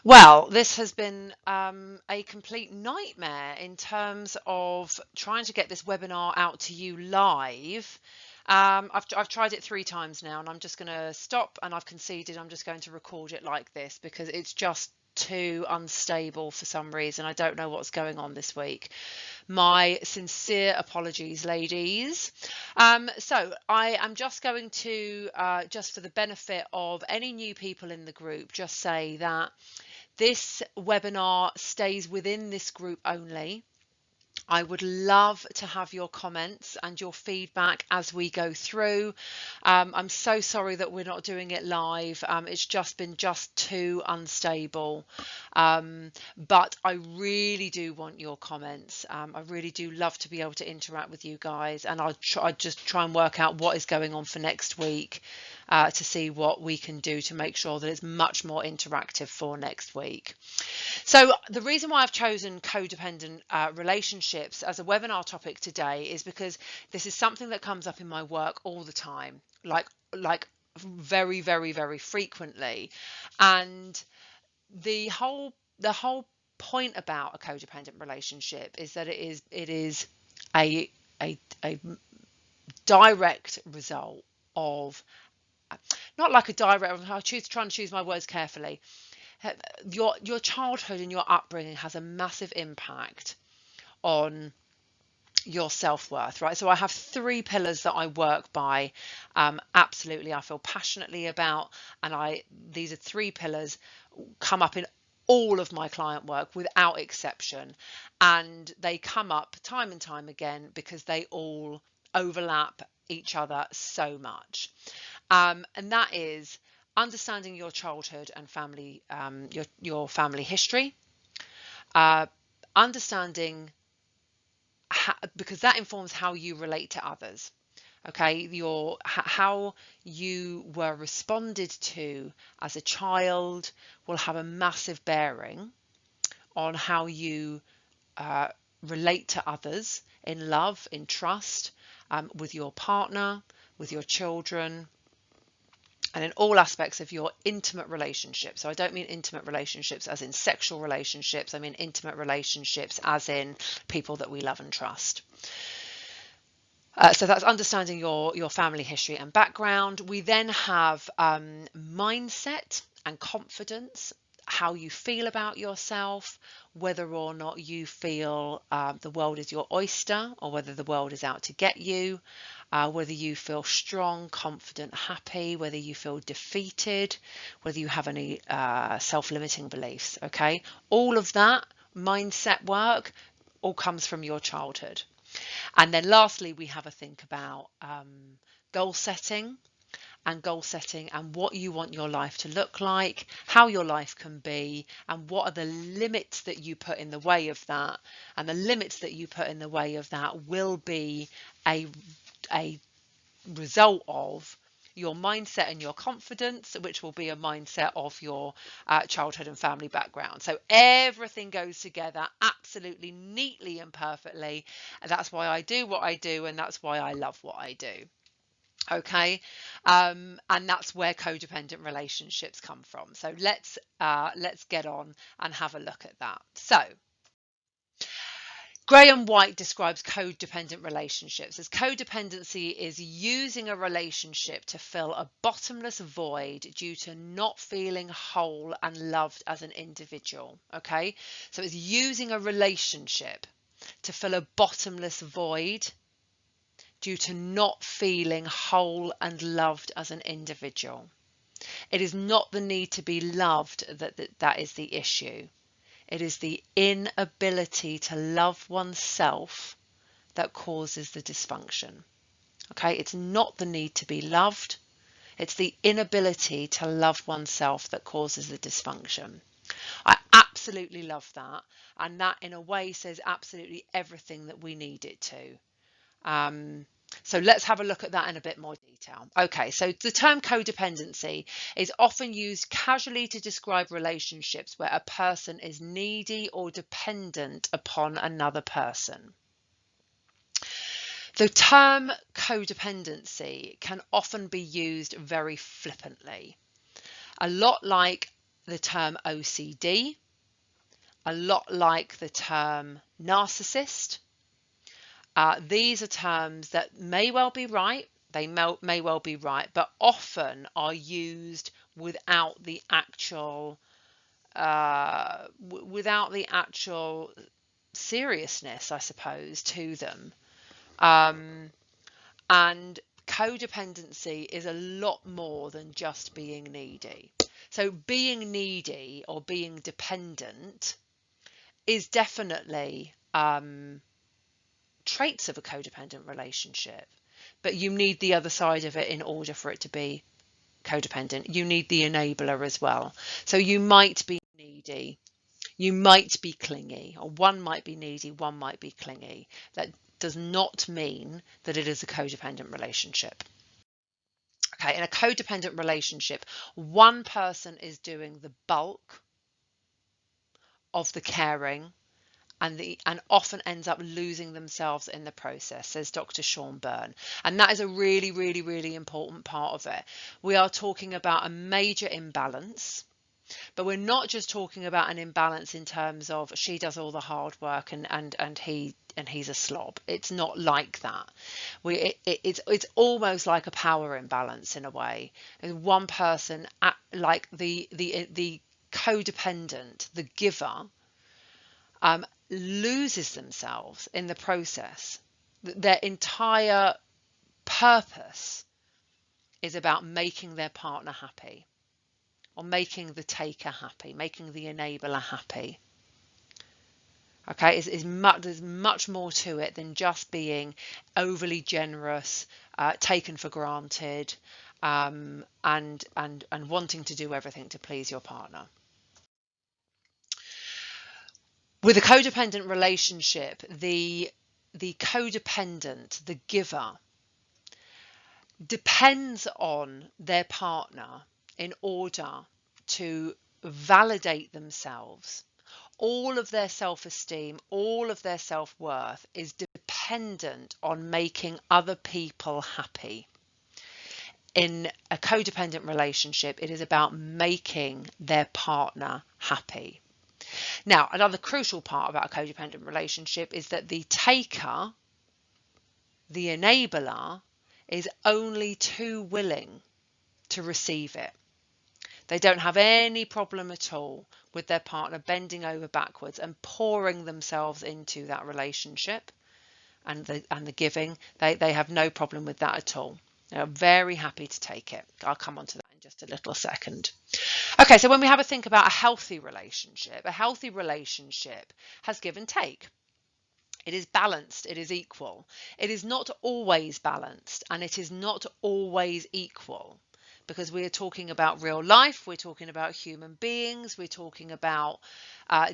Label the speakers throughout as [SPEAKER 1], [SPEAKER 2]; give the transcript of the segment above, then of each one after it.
[SPEAKER 1] Well, this has been a complete nightmare in terms of trying to get this webinar out to you live. I've tried it 3 times now, and I'm just going to stop, and I've conceded I'm just going to record it like this because it's just too unstable for some reason. I don't know what's going on this week. My sincere apologies, ladies. So I am just going to, just for the benefit of any new people in the group, just say that this webinar stays within this group only. I would love to have your comments and your feedback as we go through. I'm so sorry that we're not doing it live. It's just been just too unstable. But I really do want your comments. I really do love to be able to interact with you guys, and I'll just try and work out what is going on for next week to see what we can do to make sure that it's much more interactive for next week. So the reason why I've chosen codependent relationships as a webinar topic today is because this is something that comes up in my work all the time, like very, very, very frequently. And the whole point about a codependent relationship is that it is a a direct result of, not like a direct, trying to choose my words carefully. Your childhood and your upbringing has a massive impact on your self-worth, right? So I have 3 pillars that I work by. Absolutely, I feel passionately about, and these are 3 pillars come up in all of my client work without exception, and they come up time and time again because they all overlap each other so much. And that is understanding your childhood and family, your family history, understanding because that informs how you relate to others. Okay, how you were responded to as a child will have a massive bearing on how you relate to others in love, in trust, with your partner, with your children, and in all aspects of your intimate relationships. So I don't mean intimate relationships as in sexual relationships. I mean intimate relationships as in people that we love and trust. So that's understanding your family history and background. We then have mindset and confidence, how you feel about yourself, whether or not you feel the world is your oyster or whether the world is out to get you, whether you feel strong, confident, happy, whether you feel defeated, whether you have any self-limiting beliefs. Okay, all of that mindset work all comes from your childhood. And then lastly, we have a think about goal setting and what you want your life to look like, how your life can be, and what are the limits that you put in the way of that. And the limits that you put in the way of that will be a result of your mindset and your confidence, which will be a mindset of your childhood and family background. So everything goes together absolutely neatly and perfectly. And that's why I do what I do, and that's why I love what I do. Okay, and that's where codependent relationships come from. So let's get on and have a look at that. So Graham White describes codependent relationships as codependency is using a relationship to fill a bottomless void due to not feeling whole and loved as an individual. Okay, so it's using a relationship to fill a bottomless void due to not feeling whole and loved as an individual. It is not the need to be loved that is the issue. It is the inability to love oneself that causes the dysfunction. Okay, it's not the need to be loved. It's the inability to love oneself that causes the dysfunction. I absolutely love that. And that in a way says absolutely everything that we need it to. So let's have a look at that in a bit more detail. Okay, so the term codependency is often used casually to describe relationships where a person is needy or dependent upon another person. The term codependency can often be used very flippantly, a lot like the term OCD, a lot like the term narcissist. These are terms that may well be right, they may well be right, but often are used without the actual seriousness, I suppose, to them. And codependency is a lot more than just being needy. So being needy or being dependent is definitely traits of a codependent relationship, but you need the other side of it in order for it to be codependent. You need the enabler as well. So you might be needy, you might be clingy, or one might be needy, one might be clingy. That does not mean that it is a codependent relationship. Okay, in a codependent relationship, one person is doing the bulk of the caring and often ends up losing themselves in the process, says Dr. Sean Byrne. And that is a really, really, really important part of it. We are talking about a major imbalance, but we're not just talking about an imbalance in terms of she does all the hard work and he's a slob. It's not like that. It's almost like a power imbalance in a way. And one person, like the codependent, the giver, loses themselves in the process. Their entire purpose is about making their partner happy, or making the taker happy, making the enabler happy. Okay, there's much more to it than just being overly generous, taken for granted, and wanting to do everything to please your partner. With a codependent relationship, the codependent, the giver, depends on their partner in order to validate themselves. All of their self-esteem, all of their self-worth is dependent on making other people happy. In a codependent relationship, it is about making their partner happy. Now, another crucial part about a codependent relationship is that the taker, the enabler, is only too willing to receive it. They don't have any problem at all with their partner bending over backwards and pouring themselves into that relationship and the giving. They have no problem with that at all. They're very happy to take it. I'll come on to that in just a little second. Okay, so when we have a think about a healthy relationship has give and take. It is balanced, it is equal. It is not always balanced and it is not always equal, because we are talking about real life, we're talking about human beings, we're talking about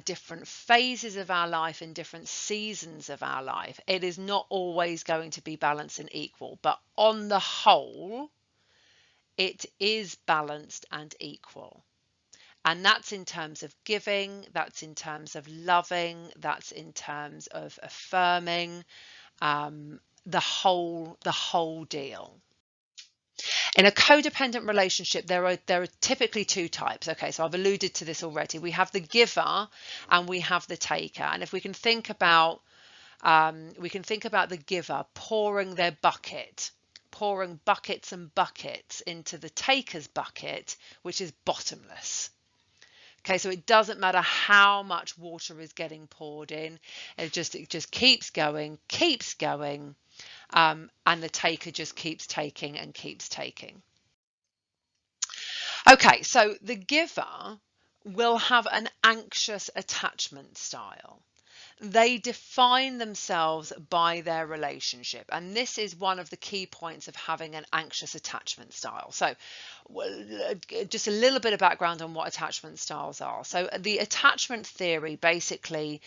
[SPEAKER 1] different phases of our life and different seasons of our life. It is not always going to be balanced and equal, but on the whole, it is balanced and equal. And that's in terms of giving, that's in terms of loving, that's in terms of affirming, the whole deal. In a codependent relationship, there are typically two types. Okay, so I've alluded to this already. We have the giver and we have the taker. And if we can think about the giver pouring their bucket, pouring buckets and buckets into the taker's bucket, which is bottomless. Okay, so it doesn't matter how much water is getting poured in, it just keeps going, and the taker just keeps taking and keeps taking. Okay, so the giver will have an anxious attachment style. They define themselves by their relationship, and this is one of the key points of having an anxious attachment style. So just a little bit of background on what attachment styles are. So the attachment theory basically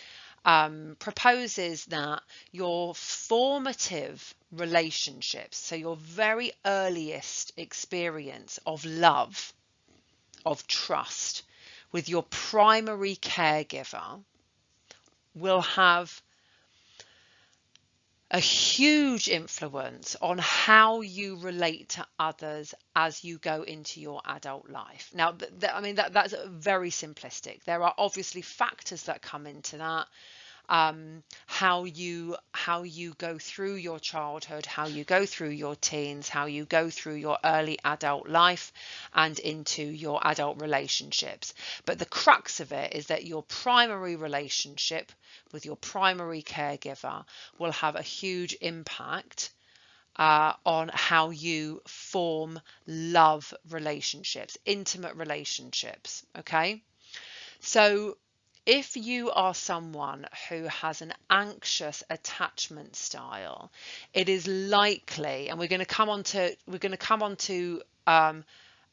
[SPEAKER 1] proposes that your formative relationships, so your very earliest experience of love, of trust with your primary caregiver, will have a huge influence on how you relate to others as you go into your adult life. Now, I mean, that's very simplistic. There are obviously factors that come into that. How you go through your childhood, how you go through your teens, how you go through your early adult life and into your adult relationships. But the crux of it is that your primary relationship with your primary caregiver will have a huge impact on how you form love relationships, intimate relationships. Okay, so if you are someone who has an anxious attachment style, it is likely, and we're going to come on to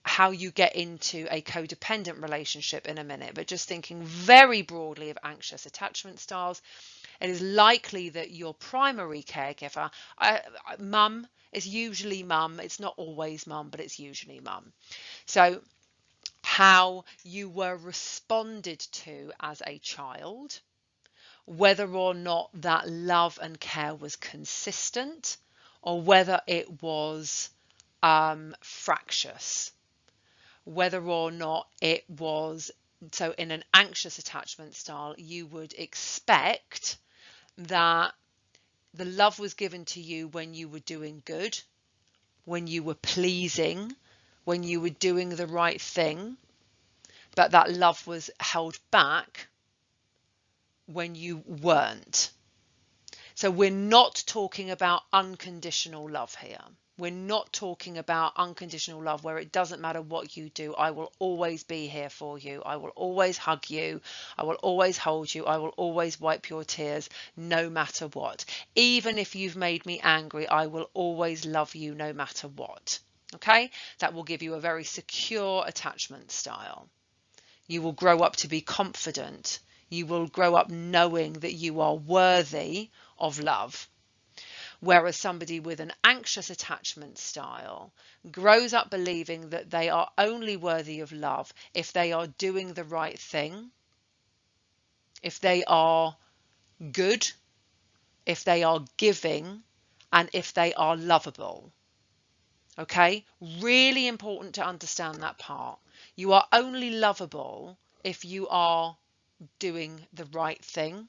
[SPEAKER 1] how you get into a codependent relationship in a minute, but just thinking very broadly of anxious attachment styles, it is likely that your primary caregiver, mum, is usually mum. It's not always mum, but it's usually mum. So how you were responded to as a child, whether or not that love and care was consistent, or whether it was fractious, whether or not it was. So in an anxious attachment style, you would expect that the love was given to you when you were doing good, when you were pleasing, when you were doing the right thing, but that love was held back when you weren't. So we're not talking about unconditional love here. We're not talking about unconditional love where it doesn't matter what you do. I will always be here for you. I will always hug you. I will always hold you. I will always wipe your tears no matter what. Even if you've made me angry, I will always love you no matter what. Okay? That will give you a very secure attachment style. You will grow up to be confident. You will grow up knowing that you are worthy of love. Whereas somebody with an anxious attachment style grows up believing that they are only worthy of love if they are doing the right thing, if they are good, if they are giving, and if they are lovable. Okay, really important to understand that part. You are only lovable if you are doing the right thing.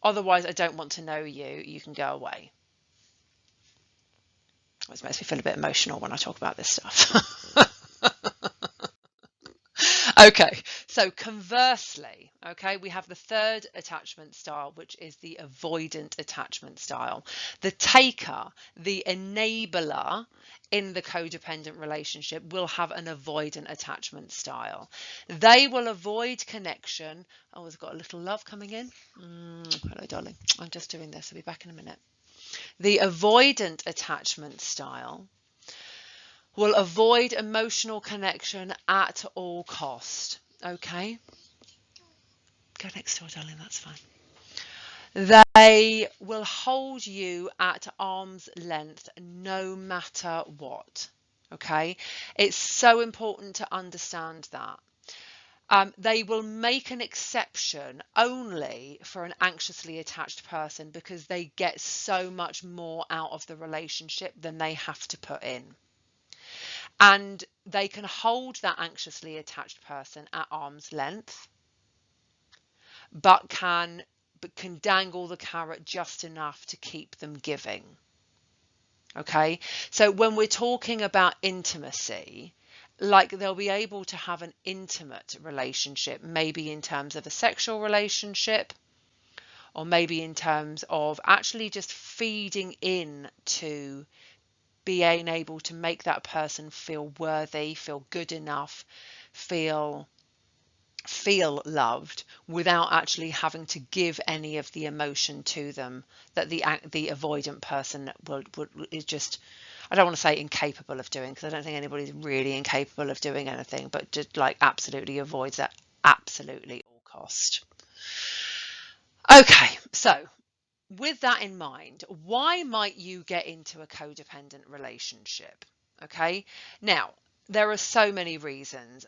[SPEAKER 1] Otherwise, I don't want to know you. You can go away. It makes me feel a bit emotional when I talk about this stuff. Okay, so conversely, okay, we have the third attachment style, which is the avoidant attachment style. The taker, the enabler in the codependent relationship will have an avoidant attachment style. They will avoid connection. Oh, we've got a little love coming in. Hello, darling. I'm just doing this. I'll be back in a minute. The avoidant attachment style will avoid emotional connection at all cost. Okay? Go next door, darling, that's fine. They will hold you at arm's length no matter what. Okay? It's so important to understand that. They will make an exception only for an anxiously attached person because they get so much more out of the relationship than they have to put in. And they can hold that anxiously attached person at arm's length, but can dangle the carrot just enough to keep them giving. Okay, so when we're talking about intimacy, like they'll be able to have an intimate relationship, maybe in terms of a sexual relationship, or maybe in terms of actually just feeding in to being able to make that person feel worthy, feel good enough, feel loved without actually having to give any of the emotion to them that the avoidant person is just, I don't want to say incapable of doing, because I don't think anybody's really incapable of doing anything, but just like absolutely avoids at absolutely all cost. Okay, so with that in mind, why might you get into a codependent relationship? Okay, now There are so many reasons.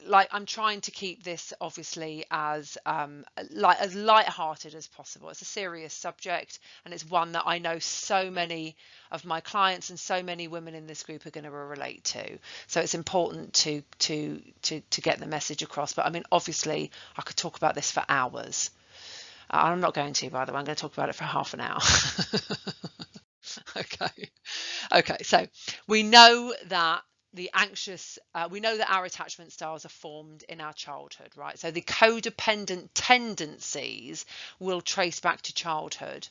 [SPEAKER 1] Like, I'm trying to keep this obviously as light-hearted as possible. It's a serious subject, and it's one that I know so many of my clients and so many women in this group are going to relate to. So it's important to get the message across. But I mean, obviously, I could talk about this for hours. I'm not going to, by the way. I'm going to talk about it for half an hour. Okay. Okay. So we know that we know that our attachment styles are formed in our childhood, right? So the codependent tendencies will trace back to childhood,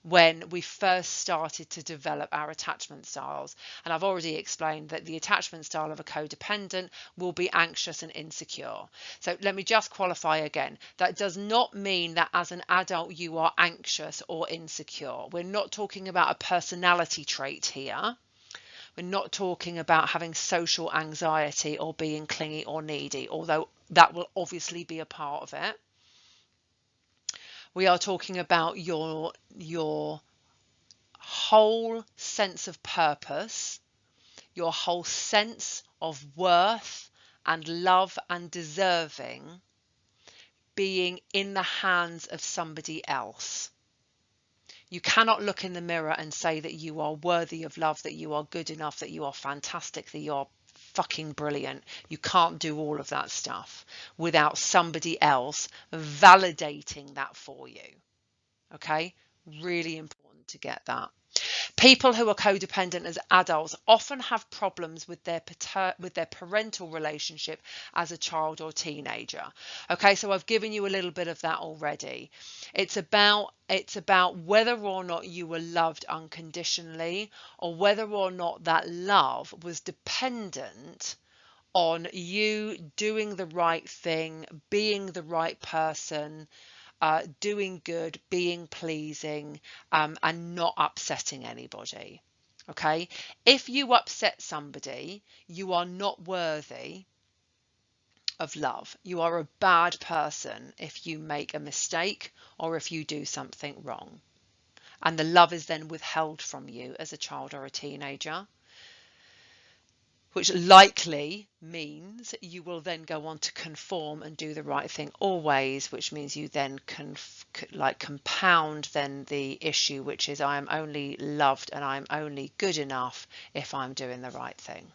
[SPEAKER 1] when we first started to develop our attachment styles. And I've already explained that the attachment style of a codependent will be anxious and insecure. So let me just qualify again. That does not mean that as an adult you are anxious or insecure. We're not talking about a personality trait here. We're not talking about having social anxiety or being clingy or needy, although that will obviously be a part of it. We are talking about your whole sense of purpose, your whole sense of worth and love and deserving being in the hands of somebody else. You cannot look in the mirror and say that you are worthy of love, that you are good enough, that you are fantastic, that you are fucking brilliant. You can't do all of that stuff without somebody else validating that for you. Okay? Really important to get that. People who are codependent as adults often have problems with their parental relationship as a child or teenager. Okay, so I've given you a little bit of that already. It's about whether or not you were loved unconditionally, or whether or not that love was dependent on you doing the right thing, being the right person, doing good, being pleasing, and not upsetting anybody. Okay, if you upset somebody, you are not worthy of love. You are a bad person if you make a mistake or if you do something wrong, and the love is then withheld from you as a child or a teenager, which likely means you will then go on to conform and do the right thing always, which means you then compound then the issue, which is I am only loved and I'm only good enough if I'm doing the right thing.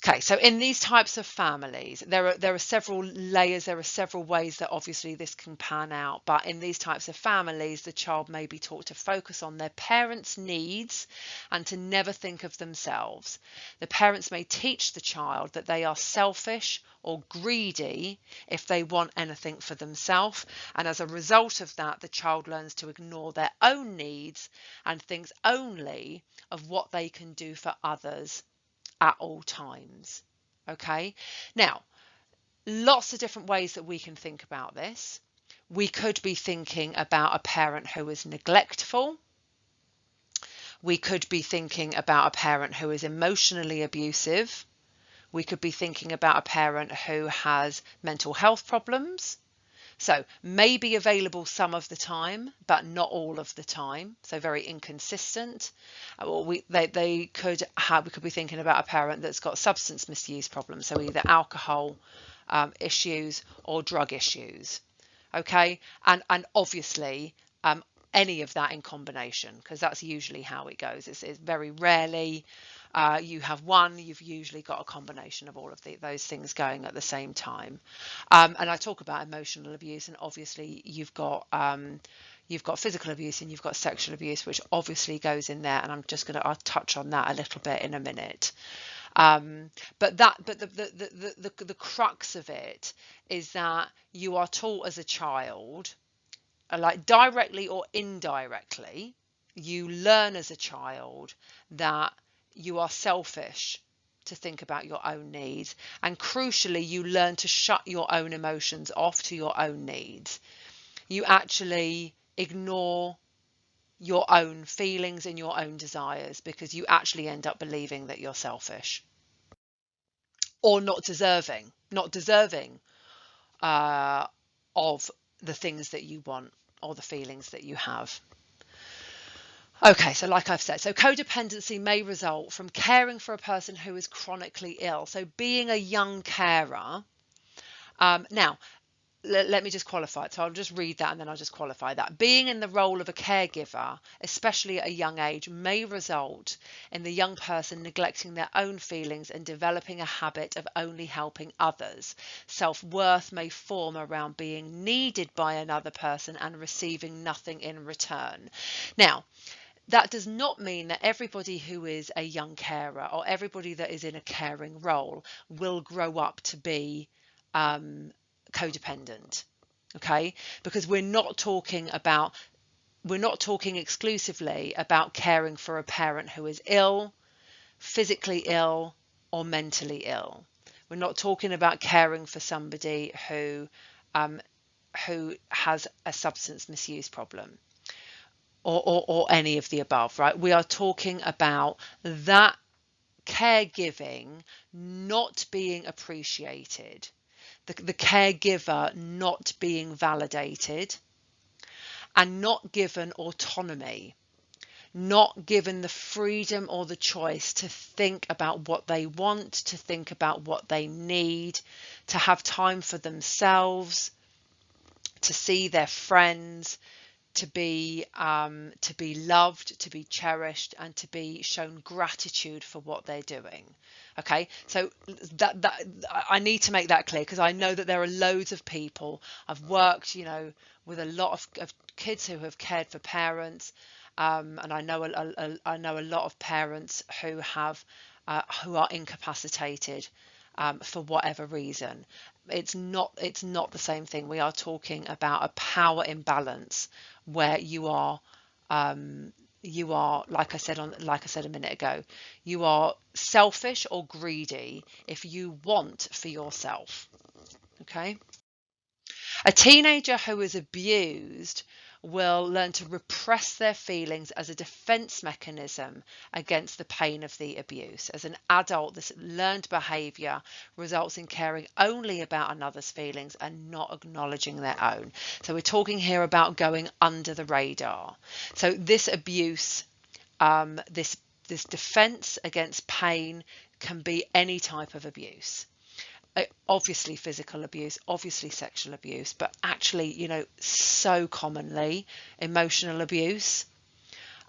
[SPEAKER 1] Okay, so in these types of families, there are several layers, there are several ways that obviously this can pan out, but in these types of families, the child may be taught to focus on their parents' needs and to never think of themselves. The parents may teach the child that they are selfish or greedy if they want anything for themselves, and as a result of that, the child learns to ignore their own needs and thinks only of what they can do for others at all times. Okay, now lots of different ways that we can think about this. We could be thinking about a parent who is neglectful. We could be thinking about a parent who is emotionally abusive. We could be thinking about a parent who has mental health problems. So may be available some of the time, but not all of the time. So very inconsistent. We could be thinking about a parent that's got substance misuse problems. So either alcohol issues or drug issues. Okay, and obviously any of that in combination, because that's usually how it goes. It's very rarely you have one, you've usually got a combination of all of those things going at the same time. And I talk about emotional abuse, and obviously you've got physical abuse and you've got sexual abuse, which obviously goes in there, and I'll touch on that a little bit in a minute. But the crux of it is that you are taught as a child, like directly or indirectly, you learn as a child that you are selfish to think about your own needs, and crucially you learn to shut your own emotions off to your own needs. You actually ignore your own feelings and your own desires because you actually end up believing that you're selfish or not deserving of the things that you want or the feelings that you have. Okay, so like I've said, so codependency may result from caring for a person who is chronically ill. So being a young carer. Now, let me just qualify it. So I'll just read that and then I'll just qualify that. Being in the role of a caregiver, especially at a young age, may result in the young person neglecting their own feelings and developing a habit of only helping others. Self-worth may form around being needed by another person and receiving nothing in return. Now, that does not mean that everybody who is a young carer or everybody that is in a caring role will grow up to be codependent. Okay, because we're not talking exclusively about caring for a parent who is ill, physically ill, or mentally ill. We're not talking about caring for somebody who has a substance misuse problem or any of the above, right? We are talking about that caregiving not being appreciated, the caregiver not being validated, and not given autonomy, not given the freedom or the choice to think about what they want, to think about what they need, to have time for themselves, to see their friends, to be loved, to be cherished, and to be shown gratitude for what they're doing. Okay, so that I need to make that clear, because I know that there are loads of people. I've worked, with a lot of kids who have cared for parents, and I know a lot of parents who are incapacitated for whatever reason. It's not the same thing. We are talking about a power imbalance where you are like I said a minute ago, you are selfish or greedy if you want for yourself. Okay, a teenager who is abused will learn to repress their feelings as a defense mechanism against the pain of the abuse. As an adult, this learned behavior results in caring only about another's feelings and not acknowledging their own. So we're talking here about going under the radar. So this abuse, this defense against pain, can be any type of abuse. Obviously physical abuse, obviously sexual abuse, but actually, so commonly emotional abuse.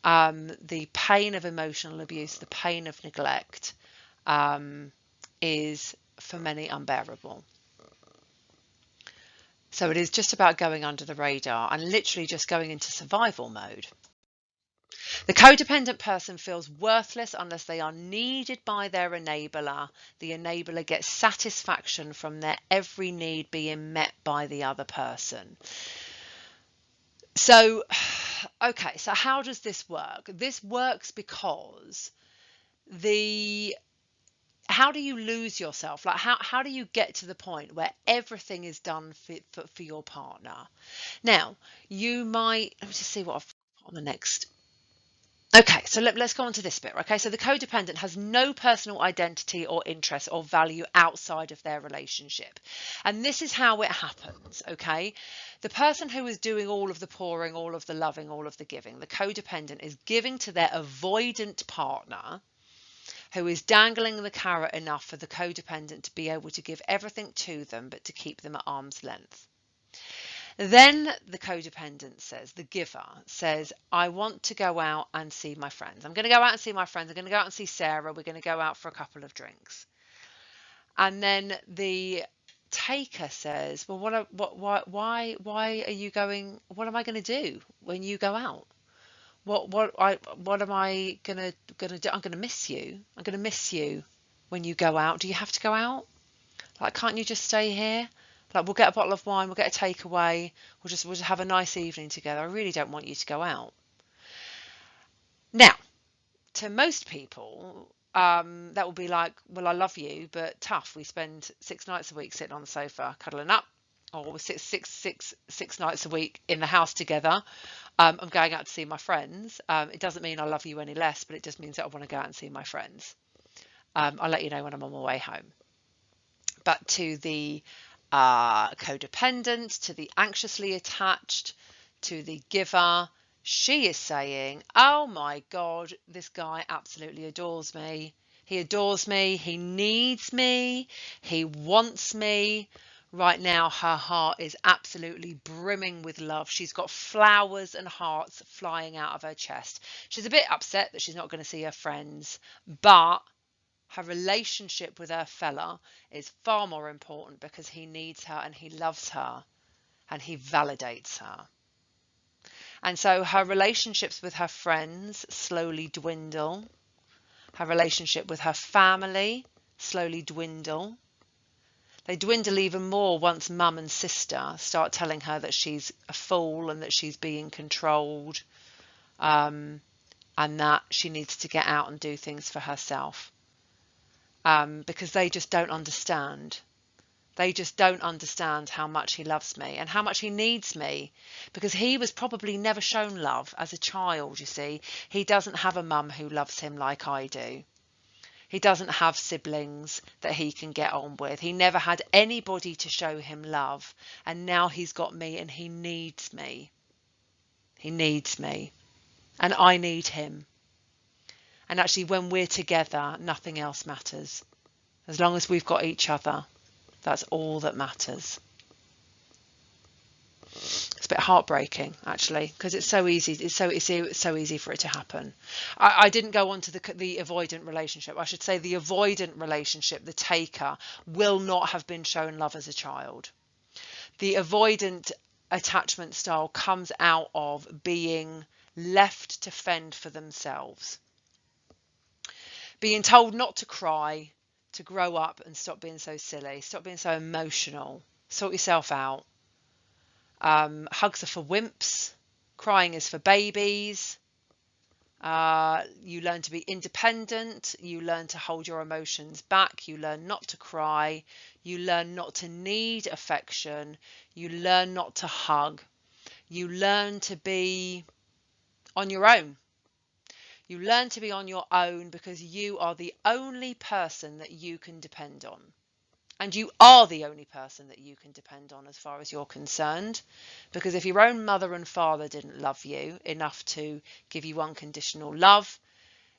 [SPEAKER 1] The pain of emotional abuse, the pain of neglect, is for many unbearable. So it is just about going under the radar and literally just going into survival mode. The codependent person feels worthless unless they are needed by their enabler. The enabler gets satisfaction from their every need being met by the other person. So, okay, so how does this work? This works because how do you lose yourself? Like how do you get to the point where everything is done for your partner? Now, you might, let me just see what I've put on the next. Okay, so let's go on to this bit. Okay, so the codependent has no personal identity or interest or value outside of their relationship. And this is how it happens. Okay, the person who is doing all of the pouring, all of the loving, all of the giving, the codependent is giving to their avoidant partner, who is dangling the carrot enough for the codependent to be able to give everything to them, but to keep them at arm's length. Then the codependent says, the giver says, I want to go out and see my friends. I'm going to go out and see my friends. I'm going to go out and see Sarah. We're going to go out for a couple of drinks. And then the taker says, well, why are you going? What am I going to do when you go out? What am I going to do? I'm going to miss you. I'm going to miss you when you go out. Do you have to go out? Like, can't you just stay here? Like, we'll get a bottle of wine, we'll get a takeaway, we'll just have a nice evening together. I really don't want you to go out. Now, to most people, that will be like, well, I love you, but tough. We spend 6 nights a week sitting on the sofa cuddling up, or we sit six nights a week in the house together. I'm going out to see my friends. It doesn't mean I love you any less, but it just means that I want to go out and see my friends. I'll let you know when I'm on my way home. But to the codependent, to the anxiously attached, to the giver, She is saying, oh my God, this guy absolutely adores me. He adores me. He needs me. He wants me. Right now, her heart is absolutely brimming with love. She's got flowers and hearts flying out of her chest. She's a bit upset that she's not going to see her friends, but her relationship with her fella is far more important because he needs her and he loves her and he validates her. And so her relationships with her friends slowly dwindle. Her relationship with her family slowly dwindle. They dwindle even more once mum and sister start telling her that she's a fool and that she's being controlled, and that she needs to get out and do things for herself, because they just don't understand. They just don't understand how much he loves me and how much he needs me, because he was probably never shown love as a child, you see. He doesn't have a mum who loves him like I do. He doesn't have siblings that he can get on with. He never had anybody to show him love. And now he's got me and he needs me. He needs me. And I need him. And actually, when we're together, nothing else matters. As long as we've got each other, that's all that matters. It's a bit heartbreaking, actually, because it's so easy. It's so easy for it to happen. I didn't go on to the avoidant relationship. I should say the avoidant relationship, the taker, will not have been shown love as a child. The avoidant attachment style comes out of being left to fend for themselves, being told not to cry, to grow up and stop being so silly, stop being so emotional, sort yourself out. Hugs are for wimps. Crying is for babies. You learn to be independent. You learn to hold your emotions back. You learn not to cry. You learn not to need affection. You learn not to hug. You learn to be on your own. You learn to be on your own because you are the only person that you can depend on. And you are the only person that you can depend on as far as you're concerned. Because if your own mother and father didn't love you enough to give you unconditional love,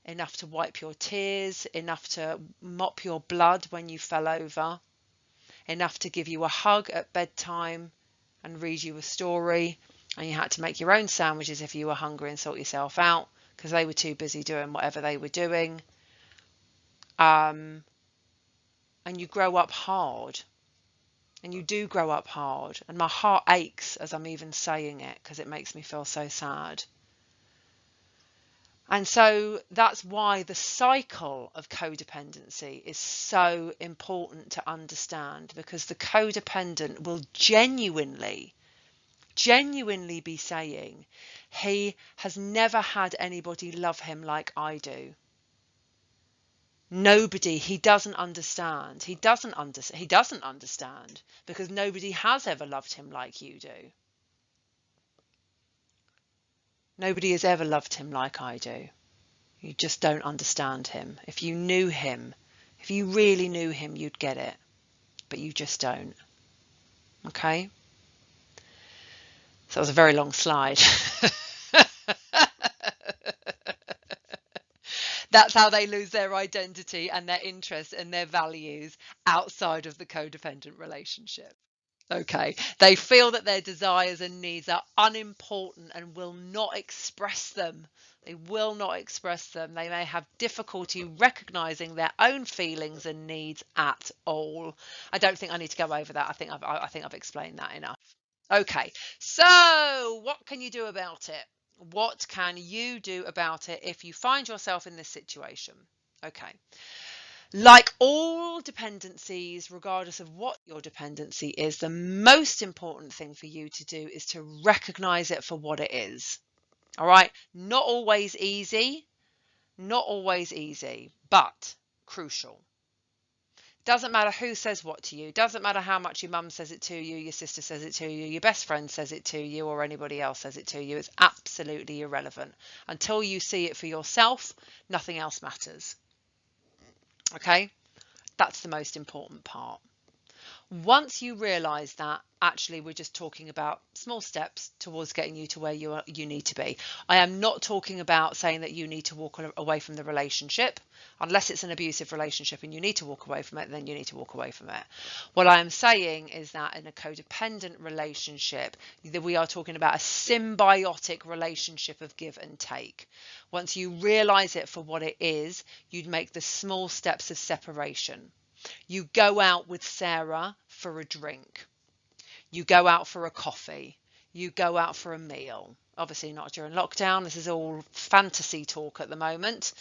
[SPEAKER 1] enough to wipe your tears, enough to mop your blood when you fell over, enough to give you a hug at bedtime and read you a story, and you had to make your own sandwiches if you were hungry and sort yourself out because they were too busy doing whatever they were doing, and you grow up hard. And you do grow up hard. And my heart aches as I'm even saying it because it makes me feel so sad. And so that's why the cycle of codependency is so important to understand, because the codependent will genuinely be saying, he has never had anybody love him like I do. Nobody, he doesn't understand. He doesn't understand because nobody has ever loved him like you do. Nobody has ever loved him like I do. You just don't understand him. If you knew him, if you really knew him, you'd get it. But you just don't. Okay? So that was a very long slide. That's how they lose their identity and their interests and their values outside of the codependent relationship. Okay, they feel that their desires and needs are unimportant and will not express them. They will not express them. They may have difficulty recognizing their own feelings and needs at all. I don't think I need to go over that. I think I've explained that enough. Okay, so what can you do about it? What can you do about it if you find yourself in this situation? Okay. Like all dependencies, regardless of what your dependency is, the most important thing for you to do is to recognize it for what it is. All right. Not always easy, but crucial. Doesn't matter who says what to you. Doesn't matter how much your mum says it to you, your sister says it to you, your best friend says it to you, or anybody else says it to you. It's absolutely irrelevant. Until you see it for yourself, nothing else matters. Okay? That's the most important part. Once you realize that actually we're just talking about small steps towards getting you to where you need to be. I am not talking about saying that you need to walk away from the relationship. Unless it's an abusive relationship and you need to walk away from it, then you need to walk away from it. What I am saying is that in a codependent relationship, that we are talking about a symbiotic relationship of give and take. Once you realize it for what it is, you'd make the small steps of separation. You go out with Sarah for a drink. You go out for a coffee. You go out for a meal. Obviously not during lockdown. This is all fantasy talk at the moment.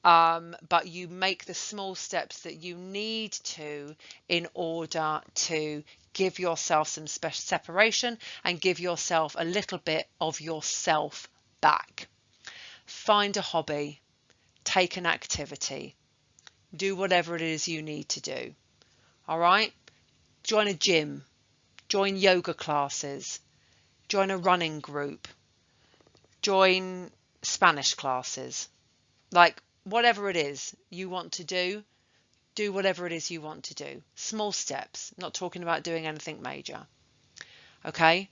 [SPEAKER 1] But you make the small steps that you need to in order to give yourself some separation and give yourself a little bit of yourself back. Find a hobby. Take an activity. Do whatever it is you need to do. All right? Join a gym, join yoga classes, join a running group, join Spanish classes. Like whatever it is you want to do whatever it is you want to do. Small steps, not talking about doing anything major. Okay?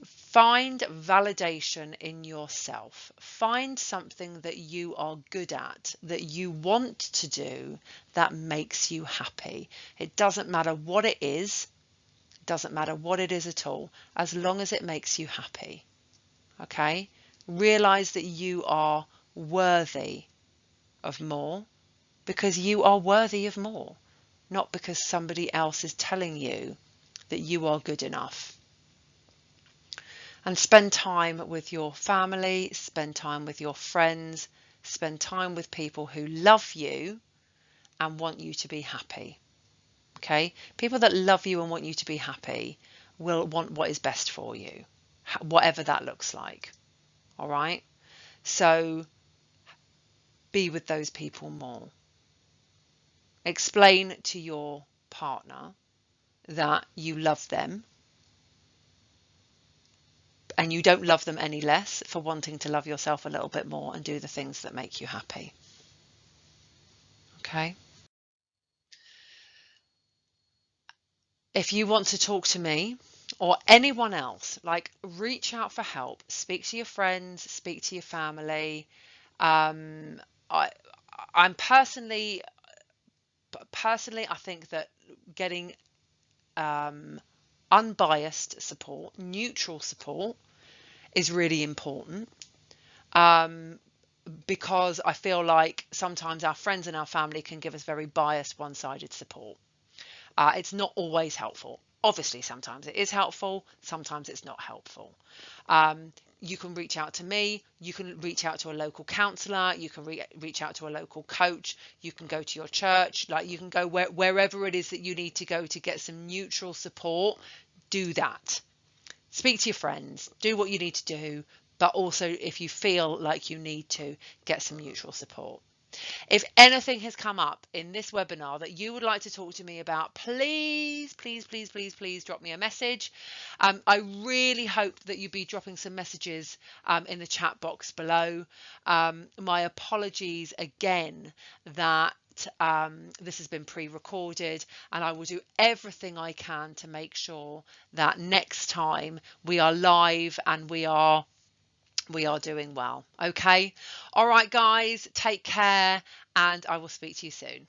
[SPEAKER 1] Find validation in yourself. Find something that you are good at, that you want to do, that makes you happy. It doesn't matter what it is. It doesn't matter what it is at all, as long as it makes you happy. Okay? Realize that you are worthy of more because you are worthy of more, not because somebody else is telling you that you are good enough. And spend time with your family, spend time with your friends, spend time with people who love you and want you to be happy. Okay? People that love you and want you to be happy will want what is best for you, whatever that looks like. All right? So be with those people more. Explain to your partner that you love them and you don't love them any less for wanting to love yourself a little bit more and do the things that make you happy. Okay? If you want to talk to me or anyone else, like reach out for help, speak to your friends, speak to your family. I'm personally, I think that getting unbiased support, neutral support is really important. Because I feel like sometimes our friends and our family can give us very biased, one-sided support. It's not always helpful. Obviously, sometimes it is helpful, sometimes it's not helpful. You can reach out to me, you can reach out to a local counsellor, you can reach out to a local coach, you can go to your church, like you can go wherever it is that you need to go to get some neutral support. Do that. Speak to your friends, do what you need to do, but also if you feel like you need to, get some neutral support. If anything has come up in this webinar that you would like to talk to me about, please, please, please, please, please drop me a message. I really hope that you'll be dropping some messages in the chat box below. My apologies again that this has been pre-recorded, and I will do everything I can to make sure that next time we are live and we are doing well. Okay. All right, guys, take care and I will speak to you soon.